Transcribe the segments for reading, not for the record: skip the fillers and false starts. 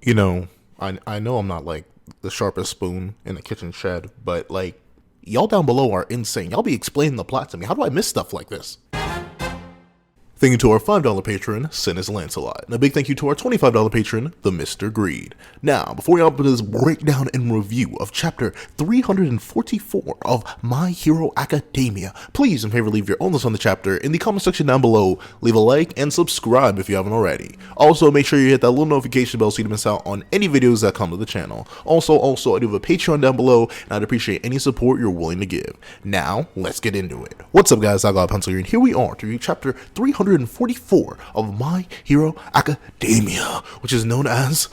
You know, I know I'm not like the sharpest spoon in the kitchen shed, but like y'all down below are insane. Y'all be explaining the plot to me. How do I miss stuff like this? Thank you to our $5 patron, Sinus Lancelot. And a big thank you to our $25 patron, the Mr. Greed. Now, before we hop into this breakdown and review of chapter 344 of My Hero Academia, please, in favor, leave your own list on the chapter in the comment section down below. Leave a like and subscribe if you haven't already. Also, make sure you hit that little notification bell so you don't miss out on any videos that come to the channel. Also, I do have a Patreon down below, and I'd appreciate any support you're willing to give. Now, let's get into it. What's up, guys? I got a pencil here, and here we are to review chapter 344 of My Hero Academia, which is known as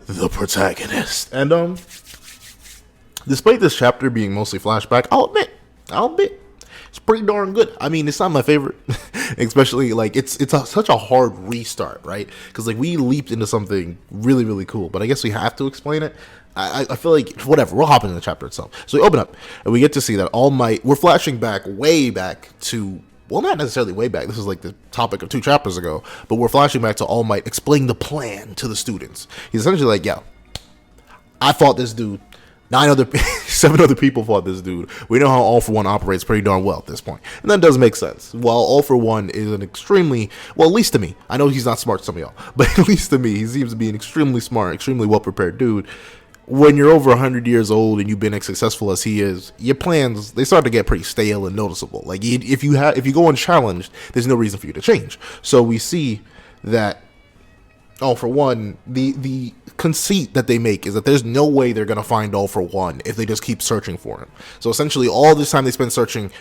The Protagonist. And despite this chapter being mostly flashback, I'll admit it's pretty darn good. I mean, it's not my favorite, especially like such a hard restart, right? Because like we leaped into something really cool, but I guess we have to explain it. I feel like whatever, we'll hop into the chapter itself. So we open up and we get to see that All Might. We're flashing back way back to. Well, not necessarily way back. This is like the topic of 2 chapters ago. But we're flashing back to All Might explaining the plan to the students. He's essentially like, yo, I fought this dude. 7 other people fought this dude. We know how All For One operates pretty darn well at this point. And that does make sense. While All For One is an extremely, well, at least to me. I know he's not smart to some of y'all. But at least to me, he seems to be an extremely smart, extremely well-prepared dude. When you're over 100 years old and you've been as successful as he is, your plans, they start to get pretty stale and noticeable. Like if you go unchallenged, there's no reason for you to change. So we see that, All For One, the conceit that they make is that there's no way they're going to find All For One if they just keep searching for him. So essentially all this time they spent searching,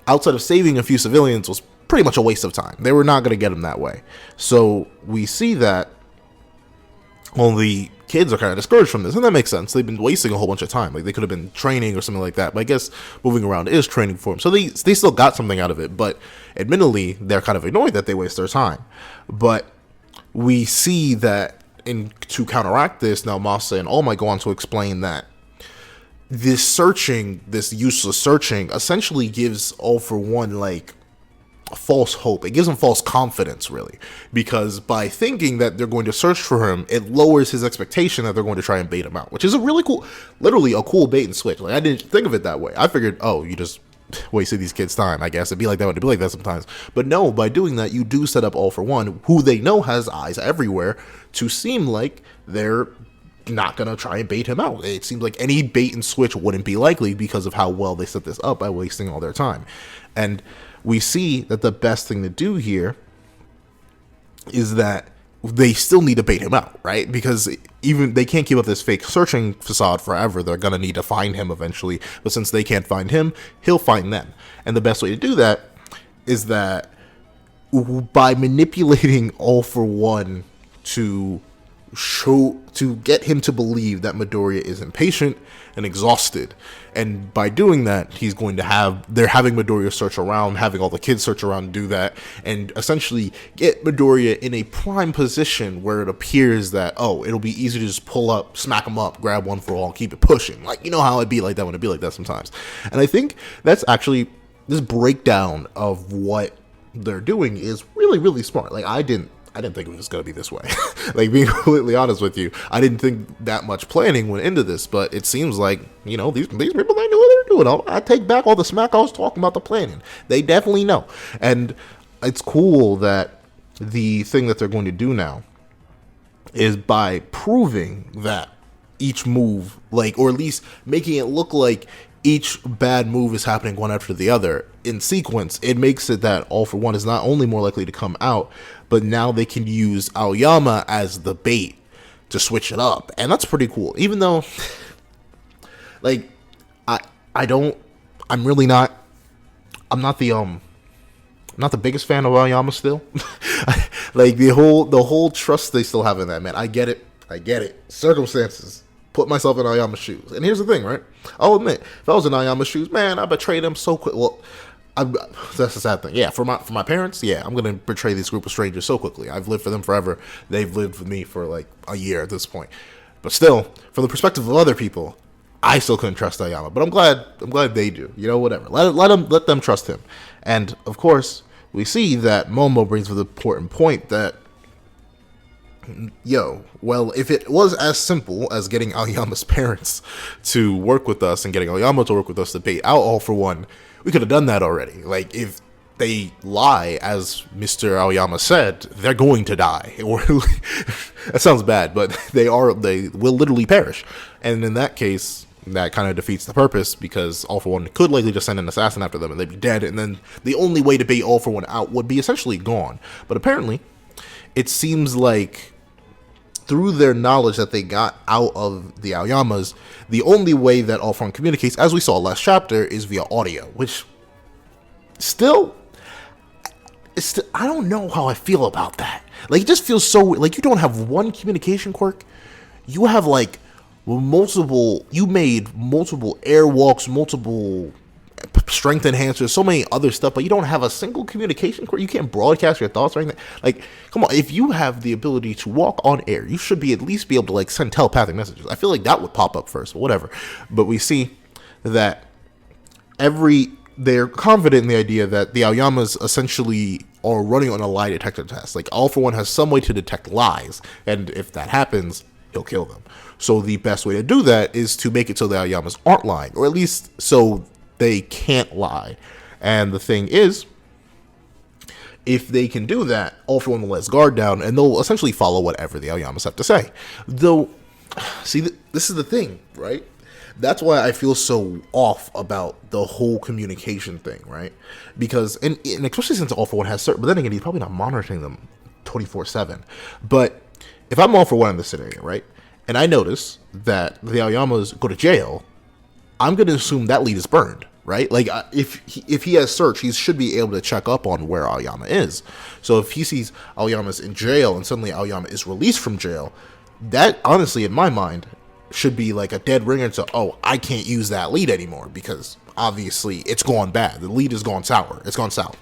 outside of saving a few civilians, was pretty much a waste of time. They were not going to get him that way. So we see that only kids are kind of discouraged from this, and that makes sense. They've been wasting a whole bunch of time. Like they could have been training or something like that, but I guess moving around is training for them. So they still got something out of it, but admittedly they're kind of annoyed that they waste their time. But we see that to counteract this, now Masa and All Might go on to explain that this useless searching essentially gives All For One like false hope. It gives him false confidence, really, because by thinking that they're going to search for him, it lowers his expectation that they're going to try and bait him out, which is a really cool, literally a cool bait and switch. Like I didn't think of it that way. I figured, oh, you just wasted these kids' time. I guess it'd be like that. It'd be like that sometimes, but no. By doing that, you do set up All For One, who they know has eyes everywhere, to seem like they're not gonna try and bait him out. It seems like any bait and switch wouldn't be likely because of how well they set this up by wasting all their time. And we see that the best thing to do here is that they still need to bait him out, right? Because even they can't keep up this fake searching facade forever. They're going to need to find him eventually. But since they can't find him, he'll find them. And the best way to do that is that by manipulating All For One to get him to believe that Midoriya is impatient and exhausted, and by doing that, they're having Midoriya search around, having all the kids search around and do that, and essentially get Midoriya in a prime position where it appears that, oh, it'll be easy to just pull up, smack him up, grab one for all, keep it pushing. Like, you know how it'd be like that when it'd be like that sometimes. And I think that's actually, this breakdown of what they're doing is really smart. Like, I didn't think it was going to be this way. Like, being completely honest with you, I didn't think that much planning went into this, but it seems like, you know, these people, they knew what they were doing. I take back all the smack I was talking about the planning. They definitely know. And it's cool that the thing that they're going to do now is by proving that each move, like, or at least making it look like each bad move is happening one after the other in sequence, it makes it that All For One is not only more likely to come out, but now they can use Aoyama as the bait to switch it up. And that's pretty cool. Even though, like, I'm not the biggest fan of Aoyama still. Like, the whole trust they still have in that man. I get it. Circumstances. Put myself in Aoyama's shoes. And here's the thing, right? I'll admit, if I was in Aoyama's shoes, man, I betrayed him so quick. Well, that's the sad thing. Yeah, for my parents, yeah, I'm gonna betray this group of strangers so quickly. I've lived for them forever. They've lived with me for like a year at this point. But still, from the perspective of other people, I still couldn't trust Aoyama. But I'm glad they do. You know, whatever. Let them trust him. And of course, we see that Momo brings up the important point that Yo, well, if it was as simple as getting Aoyama's parents to work with us and getting Aoyama to work with us to bait out All For One, we could have done that already. Like, if they lie, as Mr. Aoyama said, they're going to die. Or that sounds bad, but they will literally perish. And in that case, that kind of defeats the purpose, because All For One could likely just send an assassin after them and they'd be dead, and then the only way to bait All For One out would be essentially gone. But apparently, it seems like through their knowledge that they got out of the Aoyamas, the only way that All For One communicates, as we saw last chapter, is via audio, which still, I don't know how I feel about that. Like, it just feels so, like, you don't have one communication quirk, you have, like, you made multiple airwalks, multiple strength enhancers, so many other stuff, but you don't have a single communication quirk. You can't broadcast your thoughts or anything. Like, come on, if you have the ability to walk on air, you should at least be able to, like, send telepathic messages. I feel like that would pop up first, but whatever. But we see that they're confident in the idea that the Aoyamas essentially are running on a lie detector test. Like, All For One has some way to detect lies, and if that happens, he'll kill them. So the best way to do that is to make it so the Aoyamas aren't lying, or at least so they can't lie. And the thing is, if they can do that, All For One will let his guard down, and they'll essentially follow whatever the Aoyamas have to say. Though, see, this is the thing, right? That's why I feel so off about the whole communication thing, right? Because, and especially since All For One has certain, but then again, he's probably not monitoring them 24/7. But if I'm All For One in this scenario, right, and I notice that the Aoyamas go to jail, I'm going to assume that lead is burned, right? Like, if he has search, he should be able to check up on where Aoyama is. So if he sees Aoyama's in jail and suddenly Aoyama is released from jail, that, honestly, in my mind, should be like a dead ringer to, oh, I can't use that lead anymore, because obviously it's gone bad. The lead has gone sour. It's gone south.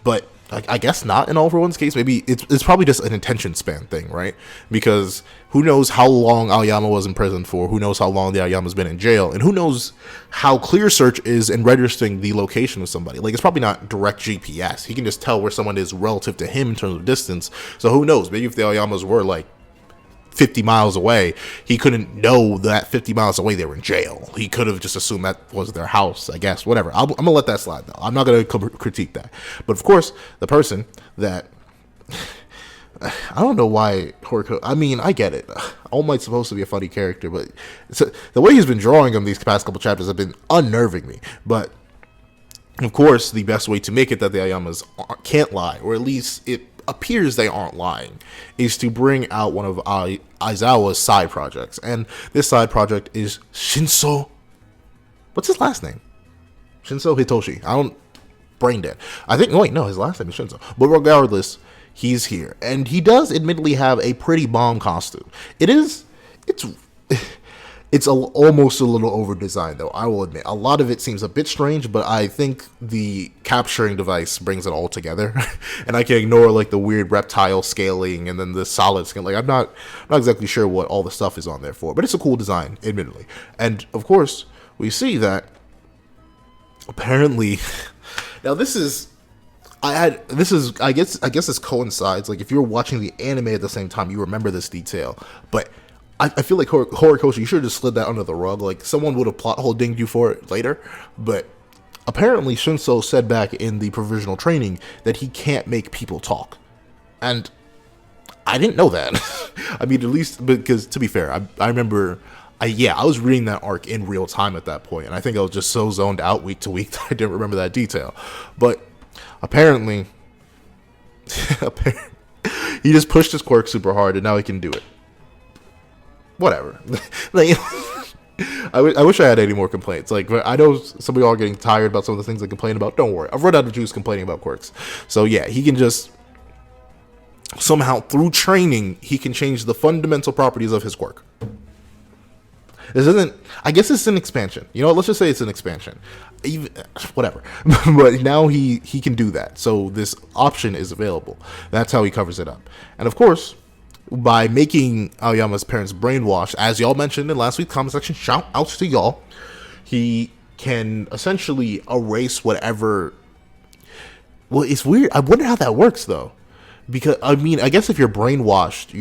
But I guess not in All For One's case. Maybe it's probably just an attention span thing, right? Because who knows how long Aoyama was in prison for, who knows how long the Aoyama's been in jail, and who knows how clear search is in registering the location of somebody. Like, it's probably not direct GPS. He can just tell where someone is relative to him in terms of distance. So who knows? Maybe if the Aoyamas were like 50 miles away, he couldn't know that 50 miles away they were in jail. He could have just assumed that was their house, I guess. Whatever. I'm going to let that slide, though. I'm not going to critique that. But, of course, the person that... I don't know why Horikoshi... I mean, I get it. All Might's supposed to be a funny character, but the way he's been drawing him these past couple chapters have been unnerving me. But, of course, the best way to make it that the Aoyamas can't lie, or at least it appears they aren't lying, is to bring out one of Aizawa's side projects. And this side project is Shinso. What's his last name? Shinso Hitoshi. Brain dead. I think, wait, no, his last name is Shinso. But regardless, he's here. And he does admittedly have a pretty bomb costume. It's almost a little over-designed, though, I will admit. A lot of it seems a bit strange, but I think the capturing device brings it all together. And I can ignore, like, the weird reptile scaling and then the solid skin. Like, I'm not exactly sure what all the stuff is on there for, but it's a cool design, admittedly. And, of course, we see that apparently... Now, I guess this coincides. Like, if you're watching the anime at the same time, you remember this detail. But I feel like Horikoshi, you should have just slid that under the rug. Like, someone would have plot hole dinged you for it later. But apparently Shinso said back in the provisional training that he can't make people talk. And I didn't know that. I mean, at least because, to be fair, I remember... I was reading that arc in real time at that point, and I think I was just so zoned out week to week that I didn't remember that detail. But apparently, he just pushed his quirk super hard, and now he can do it. Whatever. Like, I wish I had any more complaints. Like, I know some of y'all are getting tired about some of the things I complain about. Don't worry, I've run out of juice complaining about quirks. So yeah, he can just somehow, through training, he can change the fundamental properties of his quirk. This isn't... I guess it's an expansion. You know what? Let's just say it's an expansion. Whatever. But now he can do that. So this option is available. That's how he covers it up. And of course, by making Aoyama's parents brainwashed, as y'all mentioned in last week's comment section, shout out to y'all, he can essentially erase whatever... Well, it's weird. I wonder how that works, though. Because, I mean, I guess if you're brainwashed,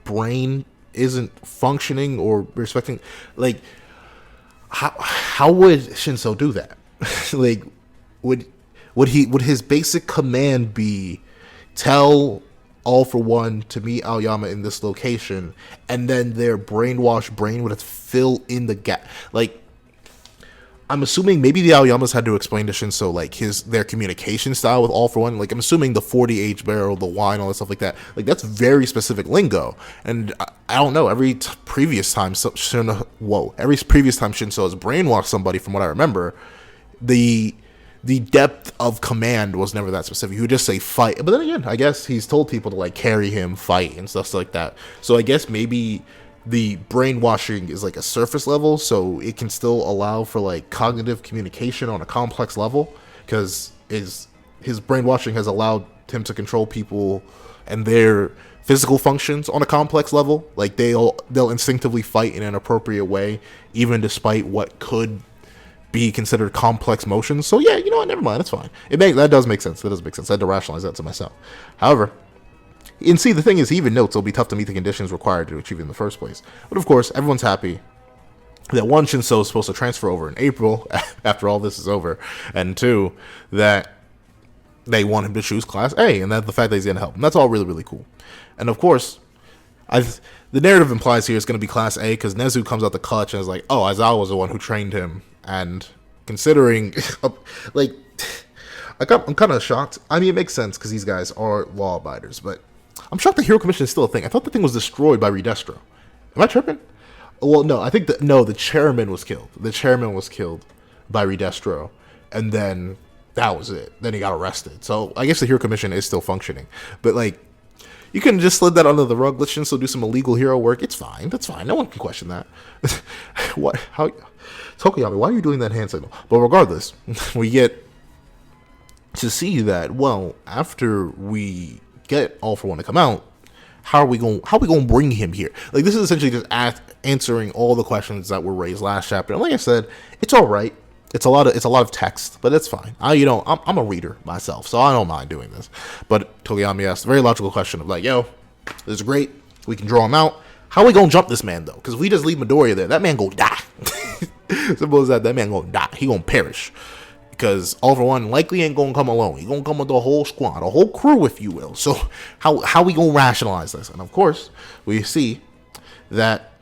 brain isn't functioning or respecting, like, how would Shinso do that? Like, would his basic command be tell All For One to meet Aoyama in this location, and then their brainwashed brain would have to fill in the gap? Like, I'm assuming maybe the Aoyamas had to explain to Shinso like their communication style with All For One. Like, I'm assuming the 40H barrel, the wine, all that stuff like that. Like, that's very specific lingo. And I don't know. Every previous time Shinso has brainwashed somebody, from what I remember, the depth of command was never that specific. He would just say fight. But then again, I guess he's told people to like carry him, fight, and stuff like that. So I guess maybe the brainwashing is like a surface level, so it can still allow for like cognitive communication on a complex level, because his brainwashing has allowed him to control people and their physical functions on a complex level. Like they'll instinctively fight in an appropriate way, even despite what could be considered complex motions. So yeah, you know what? Never mind. That's fine. That does make sense. I had to rationalize that to myself. However, and see, the thing is, he even notes it'll be tough to meet the conditions required to achieve it in the first place. But of course, everyone's happy that one, Shinso is supposed to transfer over in April after all this is over, and two, that they want him to choose Class A, and that the fact that he's going to help him. That's all really, really cool. And of course, the narrative implies here it's going to be Class A because Nezu comes out the clutch and is like, oh, Aizawa was the one who trained him. And considering, like, I'm kind of shocked. I mean, it makes sense because these guys are law abiders, but I'm shocked the Hero Commission is still a thing. I thought the thing was destroyed by Redestro. Am I tripping? Well, no, I think the chairman was killed. The chairman was killed by Redestro, and then that was it. Then he got arrested. So I guess the Hero Commission is still functioning. But like, you can just slid that under the rug. Let Shinso do some illegal hero work. It's fine. That's fine. No one can question that. What? How? Tokoyami, why are you doing that hand signal? But regardless, we get to see that, well, after we get All For One to come out, how are we going to bring him here? Like, this is essentially just answering all the questions that were raised last chapter. And like I said, it's all right. It's a lot of text, but it's fine. I'm a reader myself, so I don't mind doing this. But Tokoyami asked a very logical question of like, yo, this is great. We can draw him out. How are we going to jump this man, though? Because if we just leave Midoriya there, that man going to die. Simple as that. That man going to die. He going to perish. Because All For One likely ain't going to come alone. He going to come with the whole squad, a whole crew, if you will. So how we going to rationalize this? And of course, we see that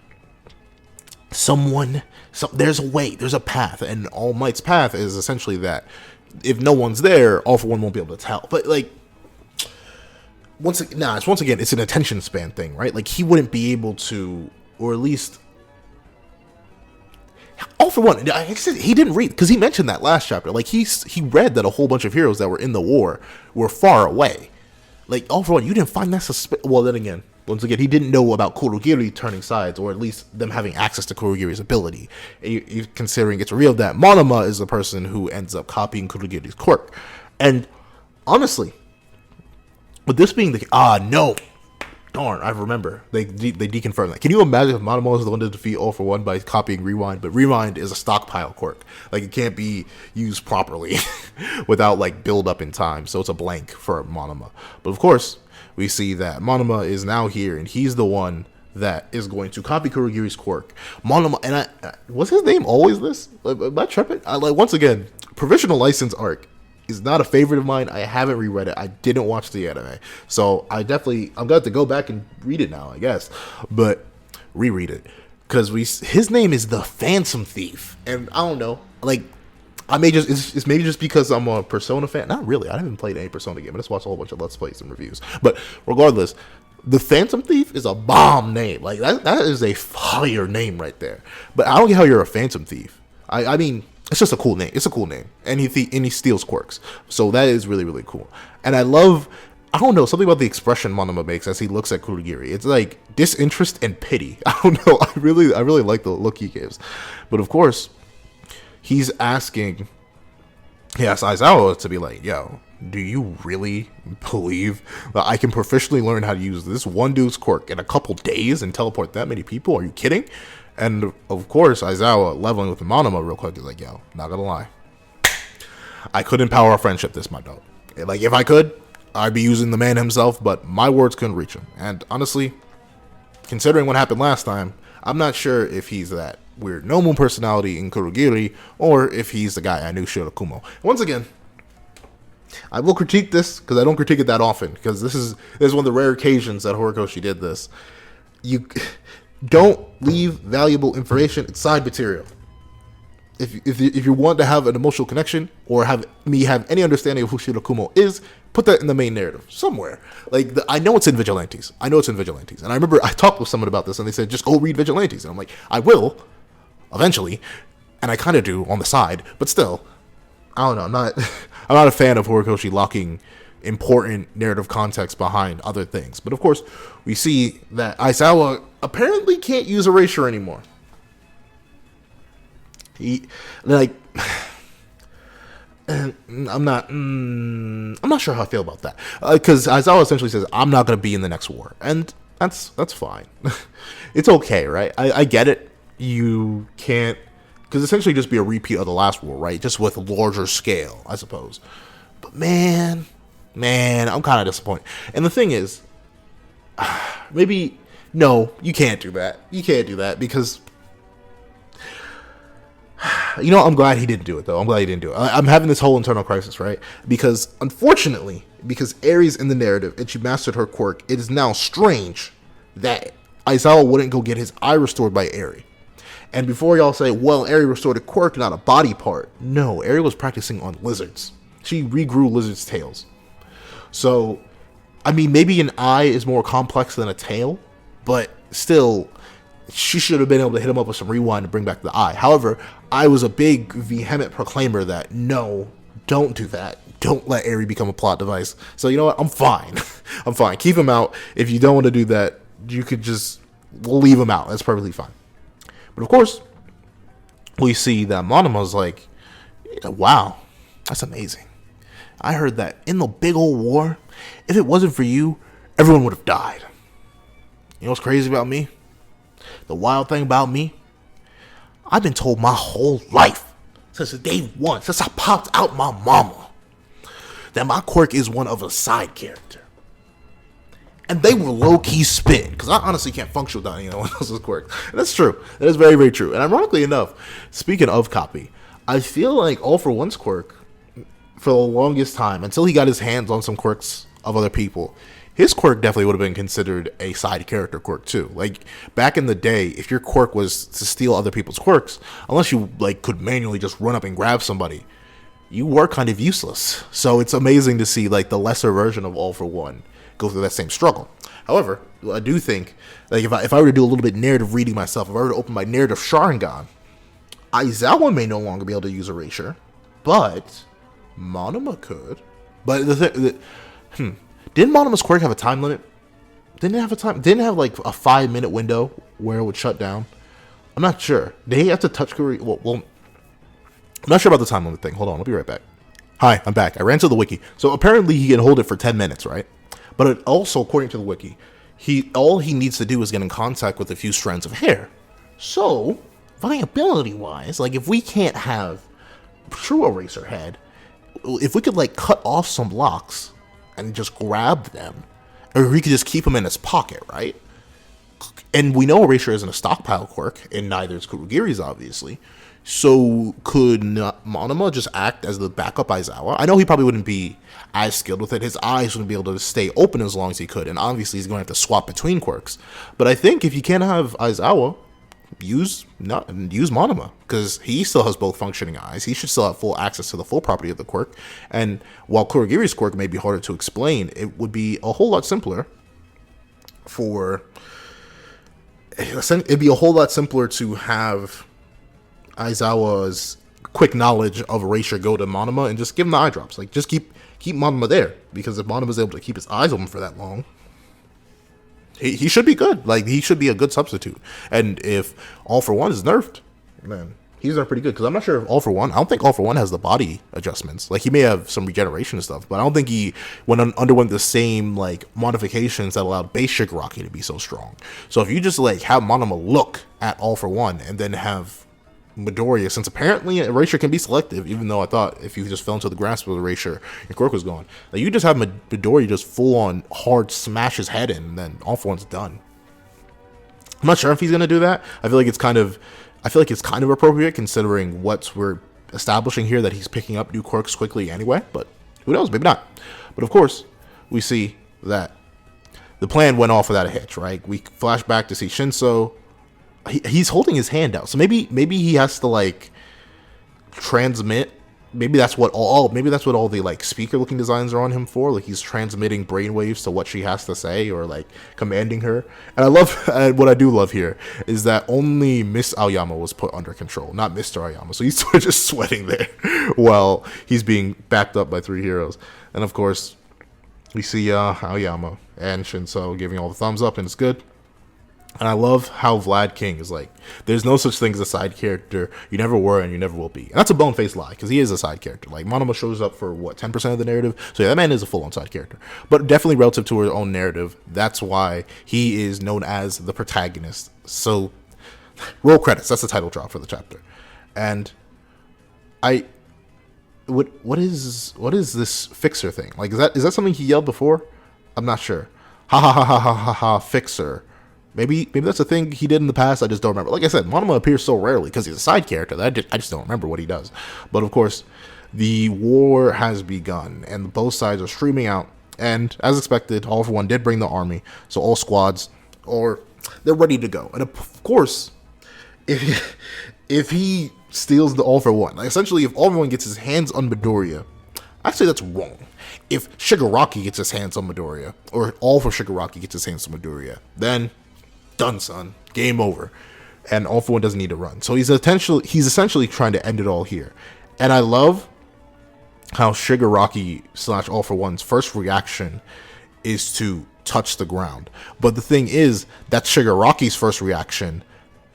there's a way, there's a path. And All Might's path is essentially that if no one's there, All For One won't be able to tell. But like, once again, it's an attention span thing, right? Like, he wouldn't be able to, or at least All For One, like I said, he didn't read, because he mentioned that last chapter. Like, he read that a whole bunch of heroes that were in the war were far away. Like, All For One, you didn't find that suspicious. Well, then again, once again, he didn't know about Kurogiri turning sides, or at least them having access to Kurogiri's ability. Considering it's revealed that Monoma is the person who ends up copying Kurogiri's quirk. And honestly, with this being no. Darn, I remember. They deconfirmed that. Can you imagine if Monoma is the one to defeat All For One by copying Rewind? But Rewind is a stockpile quirk. Like, it can't be used properly without, like, build up in time. So it's a blank for Monoma. But of course, we see that Monoma is now here, and he's the one that is going to copy Kurogiri's quirk. Monoma, and was his name always this? Am I tripping? Once again, Provisional License arc is not a favorite of mine. I haven't reread it. I didn't watch the anime. So I'm going to have to go back and read it now, I guess. But reread it. Because his name is the Phantom Thief. And I don't know. Like, it's maybe just because I'm a Persona fan. Not really. I haven't played any Persona game. I just watched a whole bunch of Let's Plays and reviews. But regardless, the Phantom Thief is a bomb name. Like, that is a fire name right there. But I don't get how you're a Phantom Thief. I mean, it's just a cool name. It's a cool name. And he steals quirks. So that is really, really cool. And I don't know, something about the expression Monoma makes as he looks at Kurogiri. It's like disinterest and pity. I don't know. I really like the look he gives. But of course, he asks Aizawa to be like, yo, do you really believe that I can proficiently learn how to use this one dude's quirk in a couple days and teleport that many people? Are you kidding? And of course, Aizawa, leveling with Monoma real quick, is like, yo, not gonna lie, I couldn't power our friendship this, my dog. Like, if I could, I'd be using the man himself, but my words couldn't reach him. And honestly, considering what happened last time, I'm not sure if he's that weird Nomu personality in Kurogiri or if he's the guy I knew Shirakumo. Once again, I will critique this because I don't critique it that often, because this is one of the rare occasions that Horikoshi did this. You don't leave valuable information inside material. If you want to have an emotional connection or have any understanding of who Shirakumo is, put that in the main narrative somewhere. Like, I know it's in Vigilantes. And I remember I talked with someone about this, and they said, just go read Vigilantes. And I'm like, I will, eventually. And I kind of do on the side, but still, I don't know. I'm not a fan of Horikoshi locking important narrative context behind other things. But of course, we see that Aizawa apparently can't use erasure anymore. I'm not sure how I feel about that, because Aizawa essentially says, I'm not going to be in the next war, and that's fine. It's okay, right? I get it. You can't, because essentially just be a repeat of the last war, right? Just with larger scale, I suppose. But man, I'm kind of disappointed. And the thing is, no, you can't do that. You can't do that because, I'm glad he didn't do it, though. I'm having this whole internal crisis, right? Because, unfortunately, because Eri's in the narrative and she mastered her quirk, it is now strange that Aizawa wouldn't go get his eye restored by Eri. And before y'all say, well, Eri restored a quirk, not a body part. No, Eri was practicing on lizards. She regrew lizards' tails. So, maybe an eye is more complex than a tail, but still, she should have been able to hit him up with some rewind to bring back the eye. However, I was a big, vehement proclaimer that, no, don't do that. Don't let Eri become a plot device. So, you know what? I'm fine. I'm fine. Keep him out. If you don't want to do that, you could just leave him out. That's perfectly fine. But of course, we see that Monoma's like, wow, that's amazing. I heard that in the big old war, if it wasn't for you, everyone would have died. You know what's crazy about me? The wild thing about me? I've been told my whole life, since day one, since I popped out my mama, that my quirk is one of a side character. And they were low-key spitting, because I honestly can't function without anyone else's quirk. And that's true. That is very, very true. And ironically enough, speaking of copy, I feel like All For One's quirk, for the longest time, until he got his hands on some quirks of other people, his quirk definitely would have been considered a side character quirk too. Like, back in the day, if your quirk was to steal other people's quirks, unless you could manually just run up and grab somebody, you were kind of useless. So it's amazing to see the lesser version of All For One go through that same struggle. However, I do think, if I were to do a little bit narrative reading myself, if I were to open my narrative Sharingan, Aizawa may no longer be able to use erasure, but Monoma could. But didn't Monoma's quirk have a time limit? Didn't it have a time? Didn't it have a 5-minute window where it would shut down? I'm not sure. Did he have to touch Kuri? Well, I'm not sure about the time limit thing. Hold on, I'll be right back. Hi, I'm back. I ran to the wiki. So apparently he can hold it for 10 minutes, right? But it also, according to the wiki, all he needs to do is get in contact with a few strands of hair. So, viability-wise, if we can't have true eraser head, if we could cut off some locks and just grab them, or we could just keep them in his pocket, right? And we know erasure isn't a stockpile quirk, and neither is Kurogiri's, obviously. So could Monoma just act as the backup Aizawa? I know he probably wouldn't be as skilled with it. His eyes wouldn't be able to stay open as long as he could, and obviously he's going to have to swap between quirks. But I think if you can't have Aizawa, use Monoma, because he still has both functioning eyes. He should still have full access to the full property of the quirk. And while Kurogiri's quirk may be harder to explain, it would be a whole lot simpler to have Aizawa's quick knowledge of erasure go to Monoma and just give him the eye drops. Just keep Monoma there, because if Monoma's able to keep his eyes open for that long, he should be good. He should be a good substitute. And if All For One is nerfed, man, he's nerfed pretty good. Because I'm not sure if I don't think All For One has the body adjustments. He may have some regeneration and stuff, but I don't think he underwent the same modifications that allowed base Shigaraki to be so strong. So if you just have Monoma look at All For One and then have Midoriya, since apparently erasure can be selective, even though I thought if you just fell into the grasp of erasure, your quirk was gone. You just have Midoriya just full on hard smash his head in, and then All For One's done. I'm not sure if he's gonna do that. I feel like it's kind of appropriate considering what we're establishing here, that he's picking up new quirks quickly anyway. But who knows? Maybe not. But of course, we see that the plan went off without a hitch, right? We flash back to see Shinso. He's holding his hand out, so maybe he has to like transmit. Maybe that's what all the like speaker looking designs are on him for. Like he's transmitting brainwaves to what she has to say, or like commanding her. And I love what I do love here is that only Miss Aoyama was put under control, not Mr. Aoyama. So he's sort of just sweating there while he's being backed up by three heroes. And of course, we see Aoyama and Shinso giving all the thumbs up, and it's good. And I love how Vlad King is like, there's no such thing as a side character. You never were and you never will be. And that's a bone-faced lie, because he is a side character. Like, Monoma shows up for, 10% of the narrative? So yeah, that man is a full-on side character. But definitely relative to her own narrative, that's why he is known as the protagonist. So, roll credits. That's the title drop for the chapter. And what is this fixer thing? Like, is that something he yelled before? I'm not sure. Ha ha ha ha ha ha ha, fixer. Maybe that's a thing he did in the past. I just don't remember. Like I said, Monoma appears so rarely because he's a side character that I just don't remember what he does. But of course, the war has begun, and both sides are streaming out. And as expected, All for One did bring the army, so all squads they're ready to go. And of course, if he steals the All for One, like essentially, if All for One gets his hands on Midoriya, actually that's wrong. If Shigaraki gets his hands on Midoriya, or All for Shigaraki gets his hands on Midoriya, then done, son. Game over. And All for One doesn't need to run. So he's essentially trying to end it all here. And I love how Shigaraki / All for One's first reaction is to touch the ground. But the thing is, that's Shigaraki's first reaction,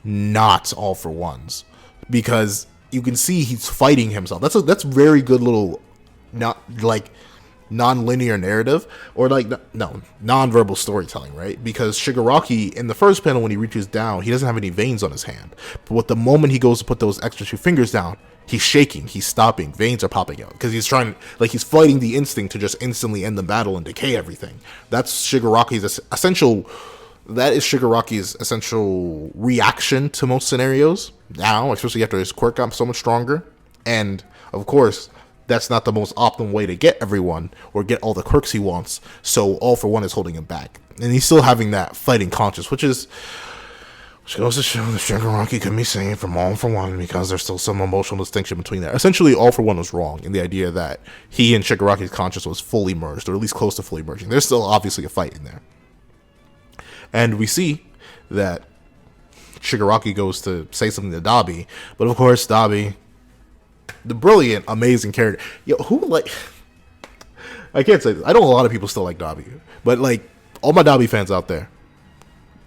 not All for One's. Because you can see he's fighting himself. That's very good little, not like, non-linear narrative, or like non-verbal storytelling, right? Because Shigaraki in the first panel, when he reaches down, he doesn't have any veins on his hand, but with the moment he goes to put those extra two fingers down, he's shaking, he's stopping, veins are popping out, because he's fighting the instinct to just instantly end the battle and decay everything. That is Shigaraki's essential reaction to most scenarios now, especially after his quirk got so much stronger. And of course, that's not the most optimal way to get everyone or get all the quirks he wants. So All for One is holding him back. And he's still having that fighting conscience, which goes to show that Shigaraki can be saved from All for One, because there's still some emotional distinction between that. Essentially, All for One was wrong in the idea that he and Shigaraki's conscience was fully merged, or at least close to fully merging. There's still obviously a fight in there. And we see that Shigaraki goes to say something to Dabi, but of course, Dabi, the brilliant, amazing character. I can't say this. I know a lot of people still like Dabi, but like all my Dabi fans out there,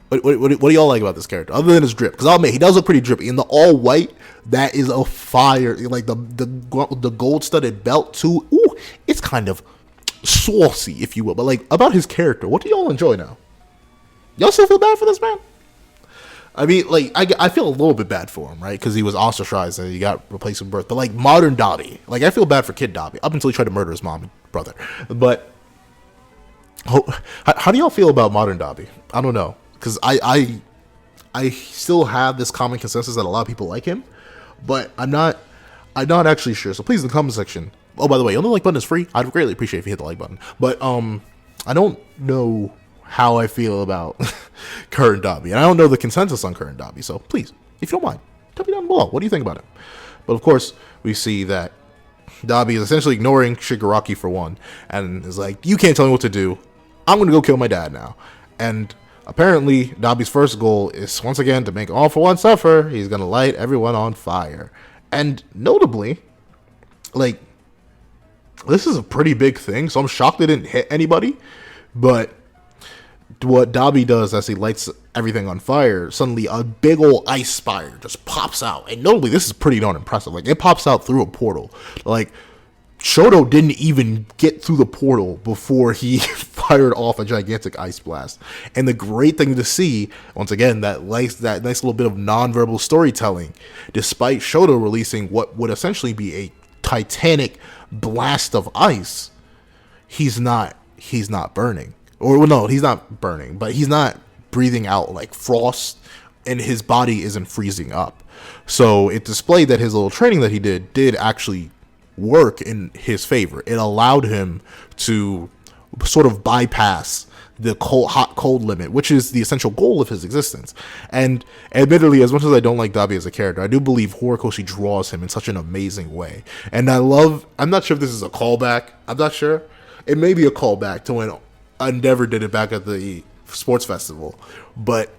what do y'all like about this character other than his drip? Because I'll admit he does look pretty drippy. In the all white, that is a fire. Like the gold studded belt too. Ooh, it's kind of saucy, if you will. But like about his character, what do y'all enjoy now? Y'all still feel bad for this man? I mean, like, I feel a little bit bad for him, right? Because he was ostracized and he got replaced with birth. But, like, modern Dabi. Like, I feel bad for Kid Dabi. Up until he tried to murder his mom and brother. But, how do y'all feel about modern Dabi? I don't know. Because I still have this common consensus that a lot of people like him. But I'm not actually sure. So, please, in the comment section. Oh, by the way, the like button is free. I'd greatly appreciate if you hit the like button. But, I don't know how I feel about current Dabi. And I don't know the consensus on current Dabi. So please, if you don't mind, tell me down below. What do you think about it? But of course, we see that Dabi is essentially ignoring Shigaraki for one. And is like, you can't tell me what to do. I'm going to go kill my dad now. And apparently, Dabi's first goal is once again to make All for One suffer. He's going to light everyone on fire. And notably, like, this is a pretty big thing. So I'm shocked it didn't hit anybody. But what Dabi does as he lights everything on fire, suddenly a big old ice spire just pops out. And notably, this is pretty darn impressive. Like, it pops out through a portal. Like, Shoto didn't even get through the portal before he fired off a gigantic ice blast. And the great thing to see, once again, that nice little bit of non-verbal storytelling, despite Shoto releasing what would essentially be a titanic blast of ice, he's not burning. Or, well, no, he's not burning, but he's not breathing out like frost, and his body isn't freezing up. So it displayed that his little training that he did actually work in his favor. It allowed him to sort of bypass the hot cold limit, which is the essential goal of his existence. And admittedly, as much as I don't like Dabi as a character, I do believe Horikoshi draws him in such an amazing way. And I'm not sure if this is a callback. I'm not sure. It may be a callback to when Endeavor did it back at the sports festival. But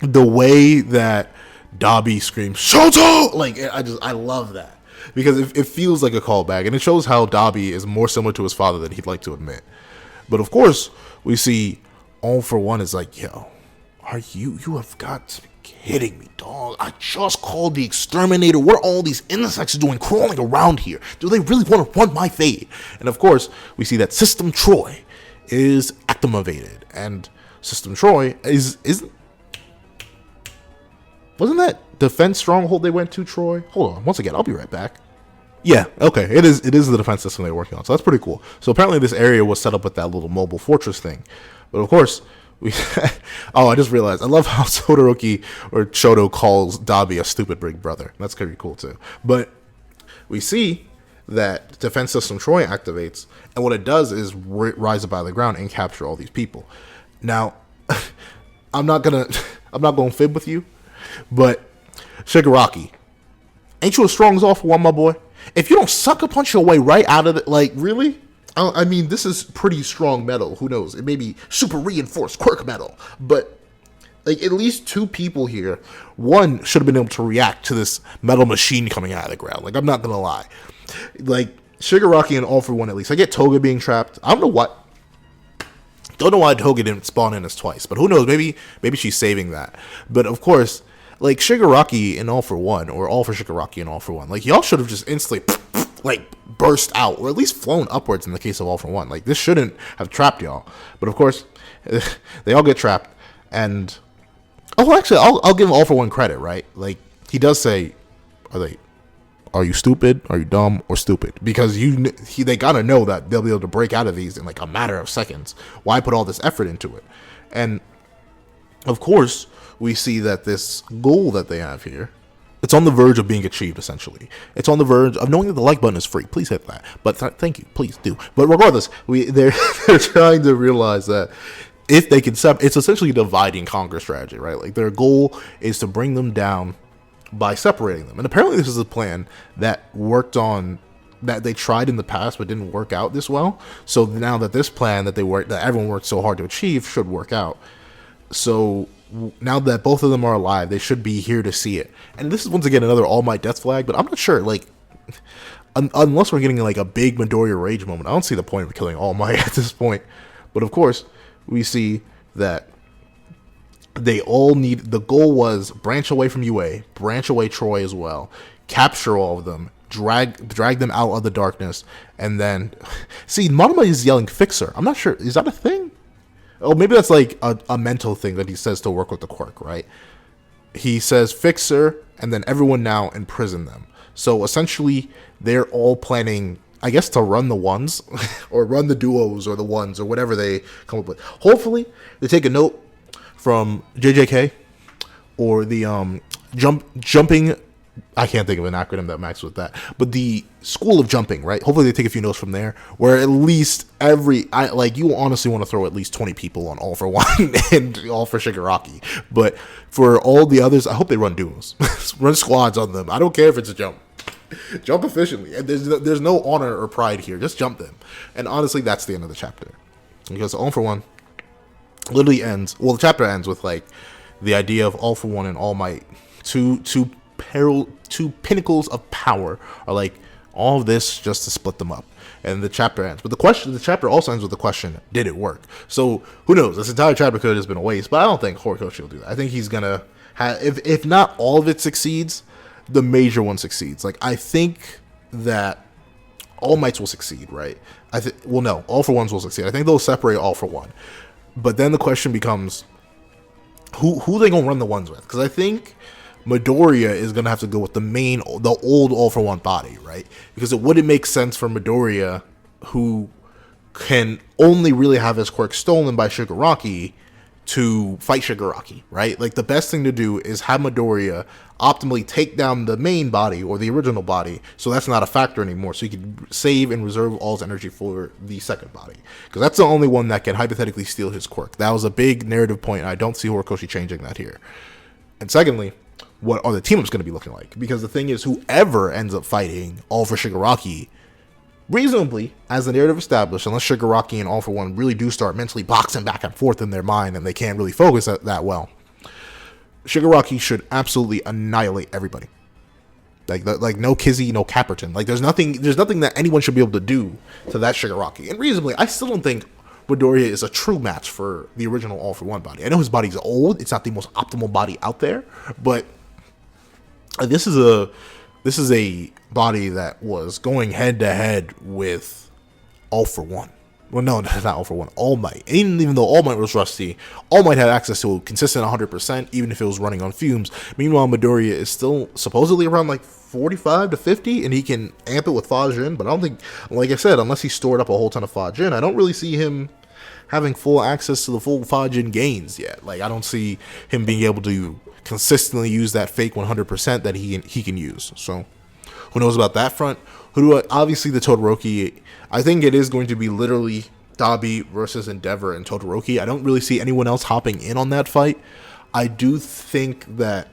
the way that Dabi screams Shoto, like I love that, because it feels like a callback, and it shows how Dabi is more similar to his father than he'd like to admit. But of course, we see All For One is like, yo, you have got to be kidding me, dog. I just called the exterminator. What are all these insects doing crawling around here? Do they really want to run my fate? And of course, we see that System Troy is activated, and System Troy isn't. Wasn't that defense stronghold they went to, Troy? Hold on, once again, I'll be right back. Yeah, okay, it is the defense system they're working on, so that's pretty cool. So apparently this area was set up with that little mobile fortress thing. But of course, I just realized, I love how Todoroki or Shoto calls Dabi a stupid big brother. That's pretty cool too. But we see that defense system Troy activates, and what it does is rise up out of the ground and capture all these people. Now, I'm not going to fib with you, but Shigaraki, ain't you as strong as All For One, my boy? If you don't sucker punch your way right out of it, like, really? I mean, this is pretty strong metal. Who knows? It may be super reinforced quirk metal, but like at least two people here, one should have been able to react to this metal machine coming out of the ground. Like, I'm not gonna lie, like Shigaraki and All For One at least. I get Toga being trapped. I don't know why Toga didn't spawn in as twice, but who knows? Maybe she's saving that. But of course, like Shigaraki and All For One, or All For Shigaraki and All For One, like y'all should have just instantly like burst out, or at least flown upwards in the case of All For One. Like, this shouldn't have trapped y'all. But of course, they all get trapped. And actually, I'll give All For One credit, right? Like, he does say, are you stupid? Are you dumb or stupid? Because they gotta know that they'll be able to break out of these in like a matter of seconds. Why put all this effort into it? And of course, we see that this goal that they have here, it's on the verge of being achieved, essentially. It's on the verge of knowing that the like button is free. Please hit that. But thank you. Please do. But regardless, they're trying to realize that if they can it's essentially a divide and conquer strategy, right? Like, their goal is to bring them down by separating them. And apparently this is a plan that they tried in the past but didn't work out this well. So now that this plan that everyone worked so hard to achieve should work out. So now that both of them are alive, they should be here to see it. And this is once again another All Might death flag, but I'm not sure, like, unless we're getting like a big Midoriya rage moment, I don't see the point of killing All Might at this point. But of course, we see that they all need, the goal was branch away from UA, branch away Troy as well, capture all of them, drag them out of the darkness, and then see, Monoma is yelling Fixer. I'm not sure, is that a thing? Oh, maybe that's like a mental thing that he says to work with the quirk, right? He says Fixer, and then everyone now imprison them. So essentially, they're all planning, I guess, to run the ones, or run the duos, or the ones, or whatever they come up with. Hopefully, they take a note from JJK, or the jumping, I can't think of an acronym that matches with that, but the School of Jumping, right? Hopefully they take a few notes from there, where at least you honestly want to throw at least 20 people on All For One and All For Shigaraki. But for all the others, I hope they run duos. Run squads on them. I don't care if it's a jump. Jump efficiently. And there's no honor or pride here. Just jump them. And honestly, that's the end of the chapter. Because All For One literally ends, well, the chapter ends with like the idea of All For One and All Might, two pinnacles of power, are like all of this just to split them up, and the chapter ends. But the chapter also ends with the question: did it work? So who knows? This entire chapter could have just been a waste, but I don't think Horikoshi will do that. I think he's gonna have, if not all of it succeeds, the major one succeeds. Like, I think that All Mights will succeed, right? No, All For Ones will succeed. I think they'll separate All For One, but then the question becomes, who they gonna run the ones with? Because I think Midoriya is going to have to go with the old All For One body, right? Because it wouldn't make sense for Midoriya, who can only really have his quirk stolen by Shigaraki, to fight Shigaraki, right? Like, the best thing to do is have Midoriya optimally take down the main body or the original body, so that's not a factor anymore, so you can save and reserve all his energy for the second body, because that's the only one that can hypothetically steal his quirk. That was a big narrative point, and I don't see Horikoshi changing that here. And secondly, what are the team-ups going to be looking like? Because the thing is, whoever ends up fighting All for Shigaraki, reasonably, as the narrative established, unless Shigaraki and All for One really do start mentally boxing back and forth in their mind and they can't really focus that well, Shigaraki should absolutely annihilate everybody. Like no Kizzy, no Caperton. Like, there's nothing that anyone should be able to do to that Shigaraki. And reasonably, I still don't think Midoriya is a true match for the original All for One body. I know his body's old; it's not the most optimal body out there, but this is a body that was going head to head with All for One. Well, no, not All for One. All Might. Even though All Might was rusty, All Might had access to a consistent 100%, even if it was running on fumes. Meanwhile, Midoriya is still supposedly around like 45 to 50, and he can amp it with Fajin. But I don't think, like I said, unless he stored up a whole ton of Fajin, I don't really see him having full access to the full Fajin gains yet. Like, I don't see him being able to consistently use that fake 100% that he can use. So, who knows about that front? Obviously, the Todoroki, I think it is going to be literally Dabi versus Endeavor and Todoroki. I don't really see anyone else hopping in on that fight. I do think that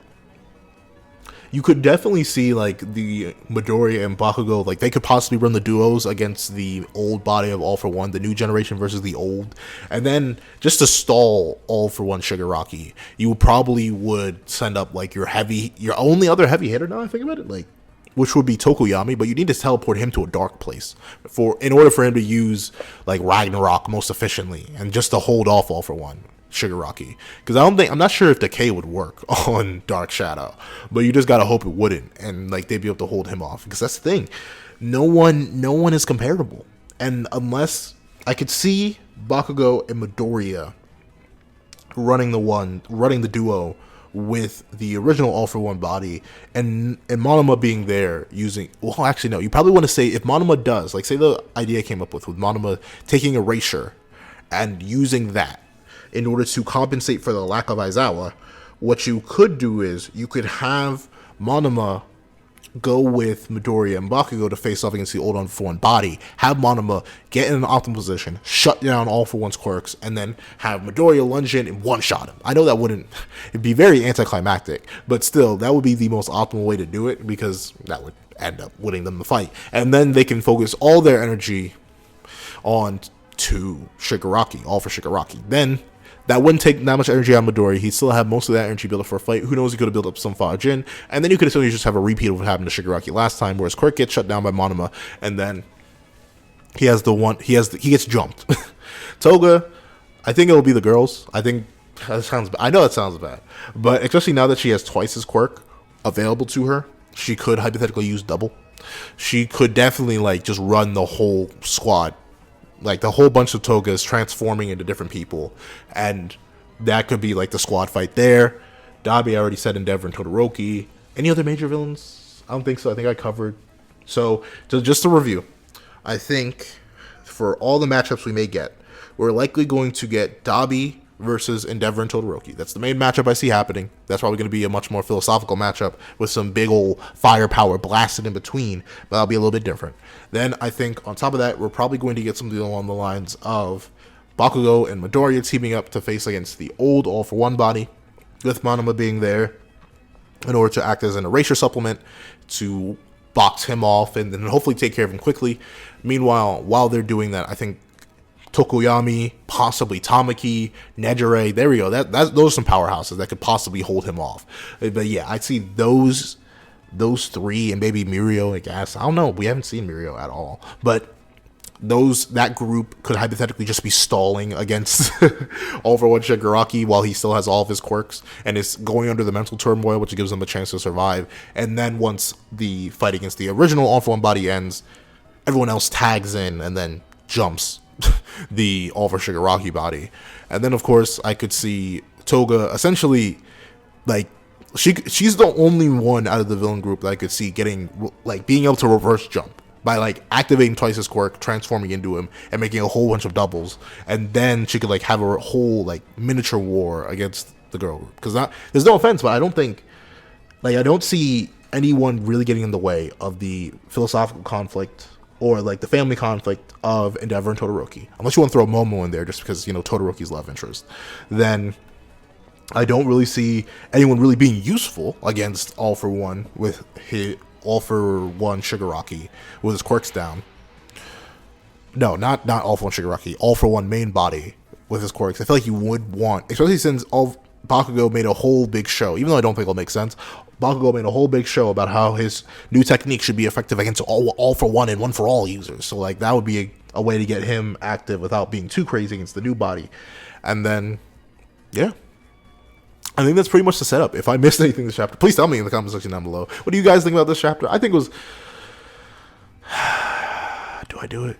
you could definitely see, like, the Midoriya and Bakugo, like, they could possibly run the duos against the old body of All for One, the new generation versus the old. And then, just to stall All for One Shigaraki, you probably would send up, like, your only other heavy hitter, now I think about it, like, which would be Tokoyami, but you need to teleport him to a dark place in order for him to use, like, Ragnarok most efficiently, and just to hold off All for One Shigaraki. Because I'm not sure if Decay would work on Dark Shadow, but you just gotta hope it wouldn't, and like they'd be able to hold him off. Because that's the thing, no one is comparable, and unless I could see Bakugo and Midoriya running the duo with the original All for One body, and Monoma being there using, well, actually no, you probably want to say, if Monoma does, like, say the idea came up with Monoma taking Erasure and using that in order to compensate for the lack of Aizawa, what you could do is you could have Monoma go with Midoriya and Bakugo to face off against the old All for One body, have Monoma get in an optimal position, shut down All for One's quirks, and then have Midoriya lunge in and one-shot him. I know it'd be very anticlimactic, but still, that would be the most optimal way to do it, because that would end up winning them the fight. And then they can focus all their energy on to Shigaraki, All for Shigaraki. Then that wouldn't take that much energy out of Midoriya. He'd still have most of that energy built up for a fight. Who knows, he could have built up some Fajin. And then you could essentially just have a repeat of what happened to Shigaraki last time, where his quirk gets shut down by Monoma, and then he gets jumped. Toga, I think it'll be the girls. I know that sounds bad, but especially now that she has twice his quirk available to her, she could hypothetically use double. She could definitely, like, just run the whole squad, like the whole bunch of Togas transforming into different people, and that could be like the squad fight there. Dabi, I already said Endeavor and Todoroki. Any other major villains? I don't think so. I think I covered. So just to review, I think for all the matchups we may get, we're likely going to get Dabi versus Endeavor and Todoroki. That's the main matchup I see happening. That's probably going to be a much more philosophical matchup with some big old firepower blasted in between, but that'll be a little bit different. Then I think on top of that, we're probably going to get something along the lines of Bakugo and Midoriya teaming up to face against the old All for One body, with Monoma being there in order to act as an erasure supplement to box him off and then hopefully take care of him quickly. Meanwhile, while they're doing that, I think Tokoyami, possibly Tamaki, Nejire, there we go. Those are some powerhouses that could possibly hold him off. But yeah, I'd see those three, and maybe Mirio, I guess. I don't know. We haven't seen Mirio at all. But that group could hypothetically just be stalling against All for One Shigaraki while he still has all of his quirks and is going under the mental turmoil, which gives him a chance to survive. And then once the fight against the original All for One body ends, everyone else tags in and then jumps the All for Shigaraki body. And then, of course, I could see Toga essentially, like, she's the only one out of the villain group that I could see getting, like, being able to reverse jump. by like activating twice his quirk, transforming into him, and making a whole bunch of doubles, and then she could like have a whole like miniature war against the girl group. Because there's no offense, but I don't see anyone really getting in the way of the philosophical conflict or like the family conflict of Endeavor and Todoroki. Unless you want to throw Momo in there just because, you know, Todoroki's love interest, then I don't really see anyone really being useful against All For One with his All For One Shigaraki with his quirks down. No, not All For One Shigaraki, All For One main body with his quirks. I feel like you would want, especially since Bakugo made a whole big show, even though I don't think it'll make sense. Bakugo made a whole big show about how his new technique should be effective against all for one and one for all users. So like that would be a way to get him active without being too crazy against the new body. And then, yeah, I think that's pretty much the setup. If I missed anything in this chapter, please tell me in the comment section down below. What do you guys think about this chapter? I think it was... do I do it?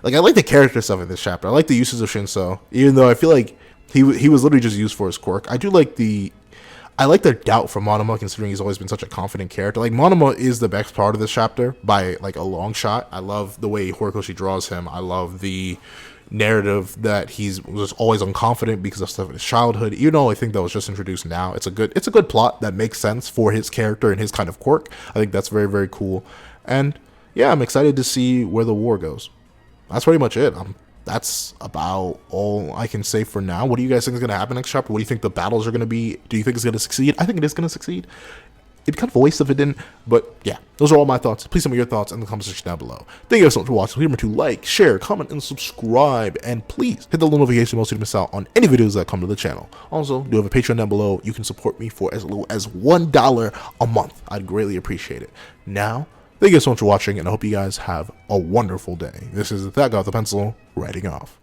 Like, I like the character stuff in this chapter. I like the uses of Shinso, even though I feel like he was literally just used for his quirk. I like the doubt from Monoma, considering he's always been such a confident character. Like, Monoma is the best part of this chapter by, like, a long shot. I love the way Horikoshi draws him. I love the narrative that was always unconfident because of stuff in his childhood. Even though I think that was just introduced now, it's a good plot that makes sense for his character and his kind of quirk. I think that's very, very cool. And, yeah, I'm excited to see where the war goes. That's pretty much it. That's about all I can say for now. What do you guys think is going to happen next chapter? What do you think the battles are going to be? Do you think it's going to succeed? I think it is going to succeed. It'd be kind of a waste if it didn't. But yeah, those are all my thoughts. Please tell me your thoughts in the comment section down below. Thank you guys so much for watching. Remember to like, share, comment, and subscribe. And please hit the little notification bell so you don't miss out on any videos that come to the channel. Also, do have a Patreon down below. You can support me for as little as $1 a month. I'd greatly appreciate it. Now, thank you guys so much for watching, and I hope you guys have a wonderful day. This is That Guy with the Pencil, writing off.